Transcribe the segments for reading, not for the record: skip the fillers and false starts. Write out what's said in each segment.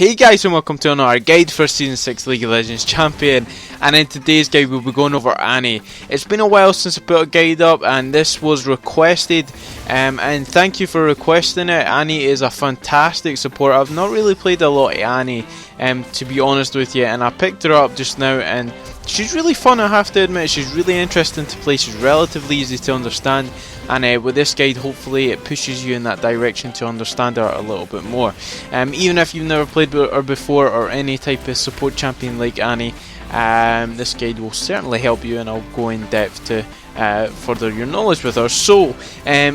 Hey guys, and welcome to another guide for Season 6 League of Legends Champion, and in today's guide we'll be going over Annie. It's been a while since I put a guide up and this was requested, and thank you for requesting it. Annie is a fantastic support. I've not really played a lot of Annie, to be honest with you, and I picked her up just now and she's really fun, I have to admit. She's really interesting to play, she's relatively easy to understand, and with this guide hopefully it pushes you in that direction to understand her a little bit more. Even if you've never played her before or any type of support champion like Annie, this guide will certainly help you, and I'll go in depth to further your knowledge with her. So,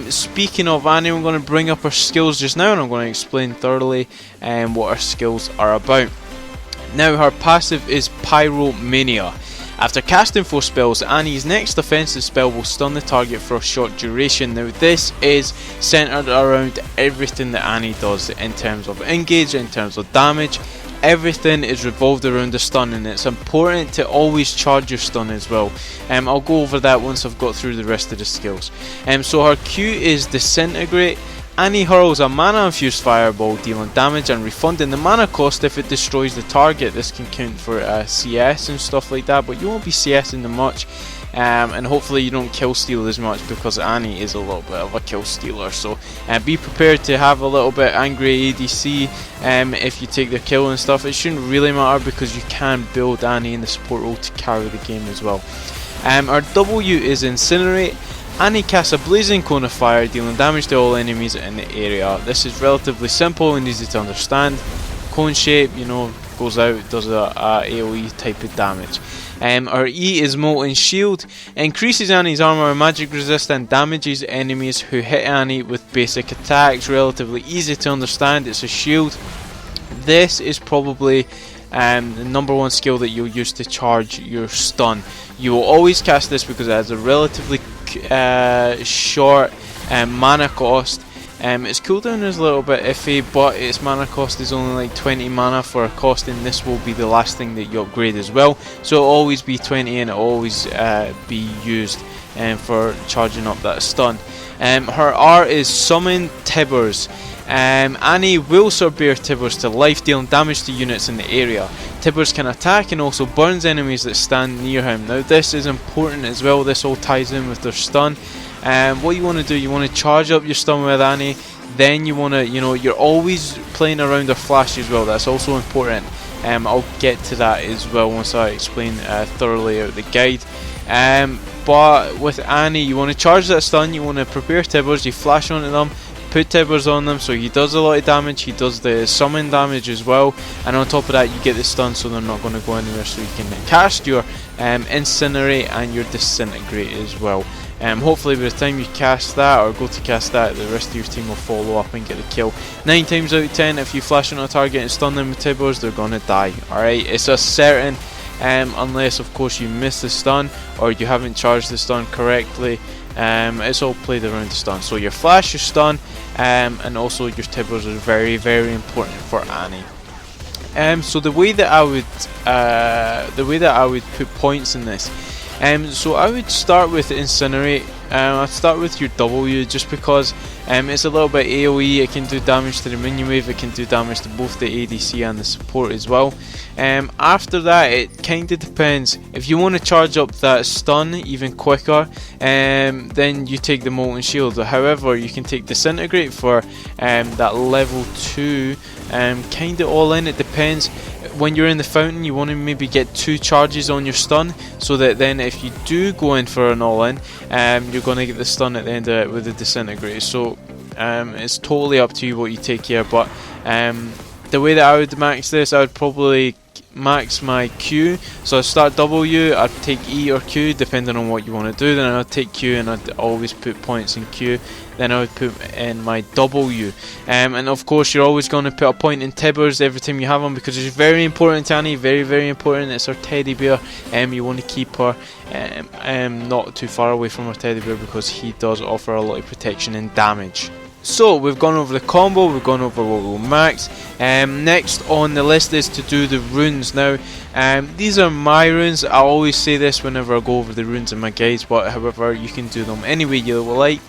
speaking of Annie, I'm going to bring up her skills just now and I'm going to explain thoroughly what her skills are about. Now, her passive is Pyromania. After casting 4 spells, Annie's next offensive spell will stun the target for a short duration. Now this is centered around everything that Annie does in terms of engage, in terms of damage. Everything is revolved around the stun, and it's important to always charge your stun as well. I'll go over that once I've got through the rest of the skills. So her Q is Disintegrate. Annie hurls a mana-infused fireball, dealing damage and refunding the mana cost if it destroys the target. This can count for CS and stuff like that, but you won't be CSing them much, and hopefully you don't kill steal as much, because Annie is a little bit of a kill stealer. So be prepared to have a little bit angry ADC if you take the kill and stuff. It shouldn't really matter because you can build Annie in the support role to carry the game as well. Our W is Incinerate. Annie casts a blazing cone of fire, dealing damage to all enemies in the area. This is relatively simple and easy to understand. Cone shape, you know, goes out, does a AoE type of damage. Our E is Molten Shield. Increases Annie's armor and magic resist and damages enemies who hit Annie with basic attacks. Relatively easy to understand. It's a shield. This is probably the number one skill that you'll use to charge your stun. You will always cast this because it has a relatively short mana cost. Its cooldown is a little bit iffy, but its mana cost is only like 20 mana for a cost, and this will be the last thing that you upgrade as well. So it'll always be 20 and it'll always be used for charging up that stun. Her R is Summon Tibbers. Annie will bear Tibbers to life, dealing damage to units in the area. Tibbers can attack and also burns enemies that stand near him. Now this is important as well, this all ties in with their stun. What you want to do, you want to charge up your stun with Annie, then you want to, you're always playing around her flash as well, that's also important. I'll get to that as well once I explain thoroughly out the guide. But with Annie, you want to charge that stun, you want to prepare Tibbers, you flash onto them, put Tibbers on them, so he does a lot of damage, he does the summon damage as well, and on top of that you get the stun, so they're not going to go anywhere, so you can cast your Incinerate and your Disintegrate as well. Hopefully by the time you cast that, or go to cast that, the rest of your team will follow up and get the kill. 9 times out of 10, if you flash on a target and stun them with Tibbers, they're going to die, alright? It's a certain, unless of course you miss the stun, or you haven't charged the stun correctly. It's all played around the stun. So your flash, your stun, and also your Tibbers are very, very important for Annie. So the way that I would put points in this, so I would start with Incinerate. I'd start with your W, just because it's a little bit AoE, it can do damage to the minion wave, it can do damage to both the ADC and the support as well. After that, it kind of depends. If you want to charge up that stun even quicker, then you take the Molten Shield. However, you can take Disintegrate for that level 2, kind of all in, it depends. When you're in the fountain, you want to maybe get 2 charges on your stun, so that then if you do go in for an all-in, you're going to get the stun at the end of it with the Disintegrate. So it's totally up to you what you take here, but the way that I would max this, I would probably max my Q. So I'd start W, I'd take E or Q depending on what you want to do, then I'd take Q and I'd always put points in Q, then I would put in my W. And of course you're always going to put a point in Tibbers every time you have them, because it's very important to Annie, very, very important. It's her teddy bear, you want to keep her not too far away from her teddy bear, because he does offer a lot of protection and damage. So we've gone over the combo, we've gone over what we'll max. Next on the list is to do the runes. Now these are my runes. I always say this whenever I go over the runes in my guides, but however you can do them any way you like.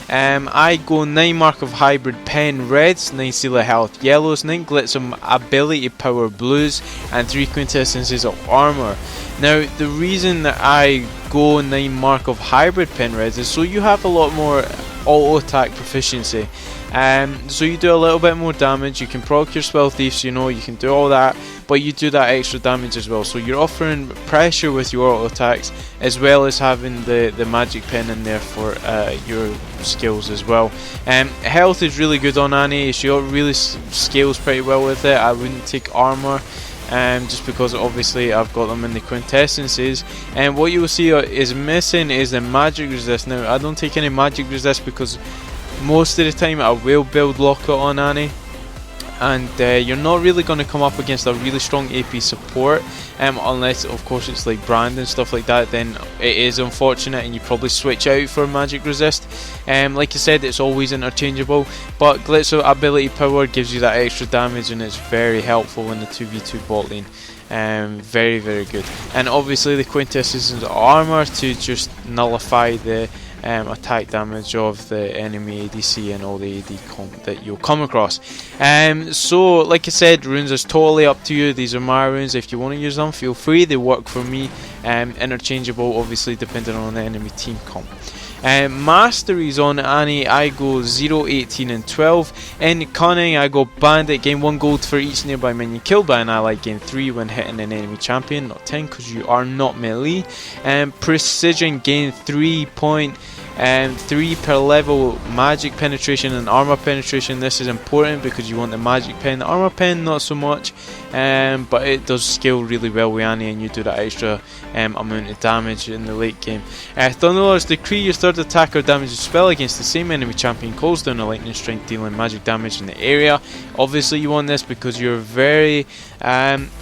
I go 9 Mark of Hybrid Pen Reds, 9 Seal of Health Yellows, 9 Glitz of Ability Power Blues, and 3 Quintessences of Armor. Now, the reason that I go 9 Mark of Hybrid Pen Reds is so you have a lot more auto attack proficiency. So you do a little bit more damage, you can proc your spell thieves, you know, you can do all that, but you do that extra damage as well. So you're offering pressure with your auto attacks, as well as having the magic pen in there for your skills as well. Health is really good on Annie, she really scales pretty well with it. I wouldn't take armor. Just because obviously I've got them in the quintessences, and what you will see is missing is the magic resist. Now I don't take any magic resist because most of the time I will build Locket on Annie, and you're not really going to come up against a really strong AP support, unless of course it's like Brand and stuff like that. Then it is unfortunate and you probably switch out for magic resist. Like I said, it's always interchangeable, but Glitz of Ability Power gives you that extra damage and it's very helpful in the 2v2 bot lane. Very good. And obviously the Quintessences of Armor to just nullify the attack damage of the enemy ADC and all the AD comp that you'll come across. So like I said, runes is totally up to you. These are my runes. If you want to use them, feel free. They work for me. Interchangeable obviously depending on the enemy team comp. Masteries on Annie, I go 0, 18 and 12. In Cunning, I go Bandit, gain 1 gold for each nearby minion killed by an ally, gain 3 when hitting an enemy champion, not 10 because you are not melee. Precision, gain 3 per level magic penetration and armor penetration. This is important because you want the magic pen. The armor pen not so much, but it does scale really well with Annie and you do that extra amount of damage in the late game. Thunderlord's Decree, your third attack or damage spell against the same enemy champion calls down a lightning strike, dealing magic damage in the area. Obviously you want this because you're very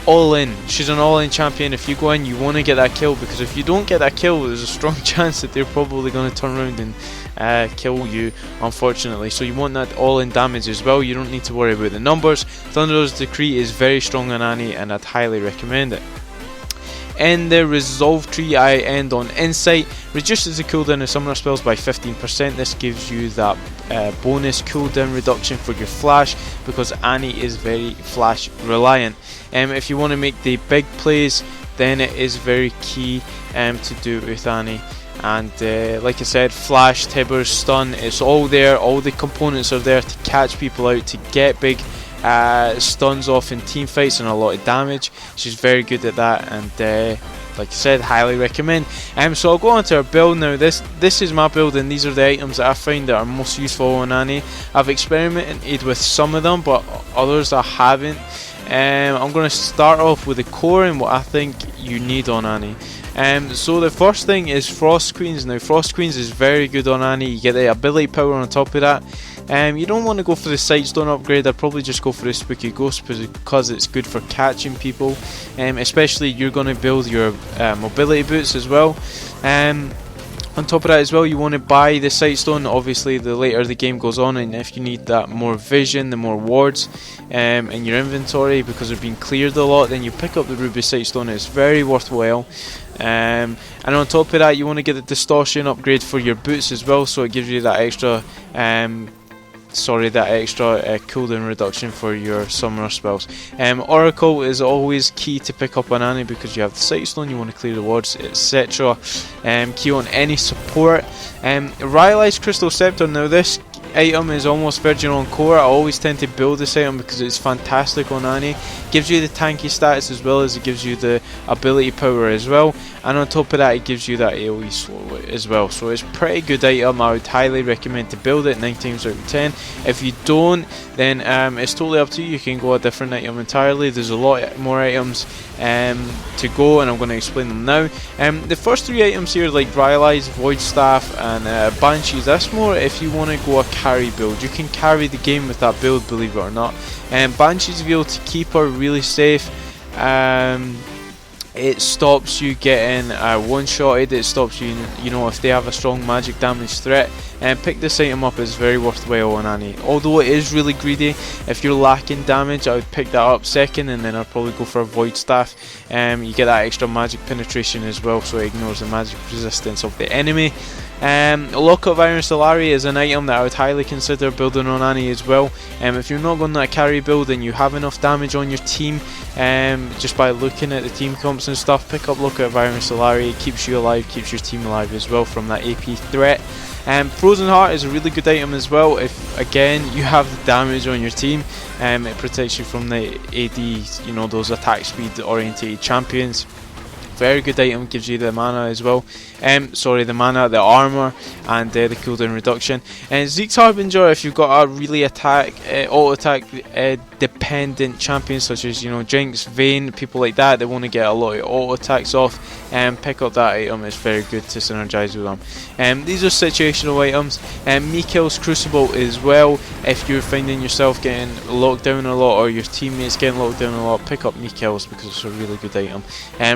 all in. She's an all in champion. If you go in, you want to get that kill, because if you don't get that kill, there's a strong chance that they're probably going to turn around and kill you, unfortunately. So you want that all in damage as well. You don't need to worry about the numbers. Thunderlord's Decree is very strong on Annie and I'd highly recommend it. In the resolve tree, I end on Insight. Reduces the cooldown of summoner spells by 15%. This gives you that bonus cooldown reduction for your flash, because Annie is very flash reliant. If you want to make the big plays, then it is very key to do it with Annie. And like I said, flash, tibbers, stun, it's all there. All the components are there to catch people out, to get big stuns off in team fights and a lot of damage. She's very good at that, and like I said, highly recommend. So I'll go on to our build now. This is my build, and these are the items that I find that are most useful on Annie. I've experimented with some of them, but others I haven't. I'm going to start off with the core and what I think you need on Annie. So the first thing is Frostqueens. Now Frostqueens is very good on Annie. You get the ability power on top of that. You don't want to go for the Sightstone upgrade. I'd probably just go for the Spooky Ghost because it's good for catching people. Especially you're going to build your mobility boots as well. On top of that as well, you want to buy the Sightstone. Obviously the later the game goes on, and if you need that more vision, the more wards in your inventory because they're being cleared a lot, then you pick up the Ruby Sightstone. It's very worthwhile. And on top of that, you want to get the distortion upgrade for your boots as well, so it gives you that extra cooldown reduction for your summoner spells. Oracle is always key to pick up on Annie because you have the Sightstone, you want to clear the wards, etc. Key on any support. Rylai's Crystal Scepter. Now this item is almost virgin on core. I always tend to build this item because it's fantastic on Annie. Gives you the tanky stats as well as it gives you the ability power as well, and on top of that it gives you that AoE slow as well. So it's a pretty good item. I would highly recommend to build it 9 times out of 10. If you don't, then it's totally up to you. You can go a different item entirely. There's a lot more items to go, and I'm going to explain them now. The first 3 items here, like Rylai's Void Staff and Banshees, that's more if you want to go a carry build. You can carry the game with that build, believe it or not. Banshees, be able to keep her really safe. It stops you getting one-shotted. It stops you, you know, if they have a strong magic damage threat, and pick this item up. It's very worthwhile on Annie, although it is really greedy. If you're lacking damage, I would pick that up second, and then I'd probably go for a Void Staff. You get that extra magic penetration as well, so it ignores the magic resistance of the enemy. Locket of Iron Solari is an item that I would highly consider building on Annie as well. If you're not going that carry build and you have enough damage on your team, just by looking at the team comps and stuff, pick up Locket of Iron Solari. It keeps you alive, keeps your team alive as well from that AP threat. Frozen Heart is a really good item as well. If again you have the damage on your team, it protects you from the AD, you know, those attack speed oriented champions. Very good item, gives you the mana as well. The mana, the armor, and the cooldown reduction. And Zeke's Harbinger, if you've got a really auto attack dependent champions such as, you know, Jinx, Vayne, people like that, they want to get a lot of auto attacks off, pick up that item. It's very good to synergize with them. These are situational items. Mikael's Crucible as well. If you're finding yourself getting locked down a lot, or your teammates getting locked down a lot, pick up Mikael's because it's a really good item.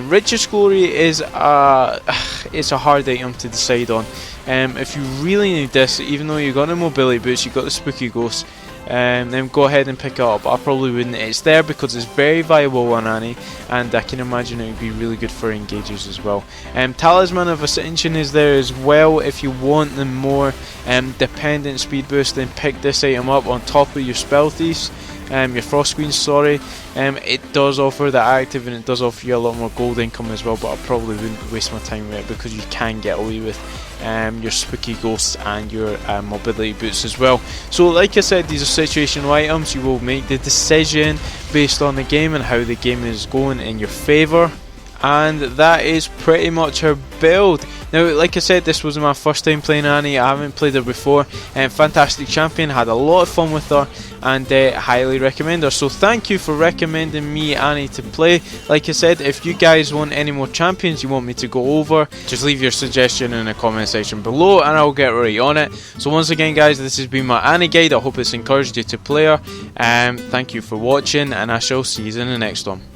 Rich's Glory is it's a hard item to decide on. If you really need this, even though you've got the mobility boots, you've got the spooky ghosts, then go ahead and pick it up. I probably wouldn't. It's there because it's very viable on Annie, and I can imagine it would be really good for engagers as well. Talisman of Ascension is there as well. If you want the more dependent speed boost, then pick this item up on top of your spell thieves. Your Frostqueen, sorry. It does offer the active, and it does offer you a lot more gold income as well, but I probably wouldn't waste my time with it because you can get away with your spooky ghosts and your mobility boots as well. So like I said, these are situational items. You will make the decision based on the game and how the game is going in your favour. And that is pretty much her build. Now, like I said, this was my first time playing Annie. I haven't played her before. Fantastic champion, had a lot of fun with her, and highly recommend her. So thank you for recommending me Annie to play. Like I said, if you guys want any more champions you want me to go over, just leave your suggestion in the comment section below and I'll get right on it. So once again guys, this has been my Annie guide. I hope it's encouraged you to play her. Thank you for watching, and I shall see you in the next one.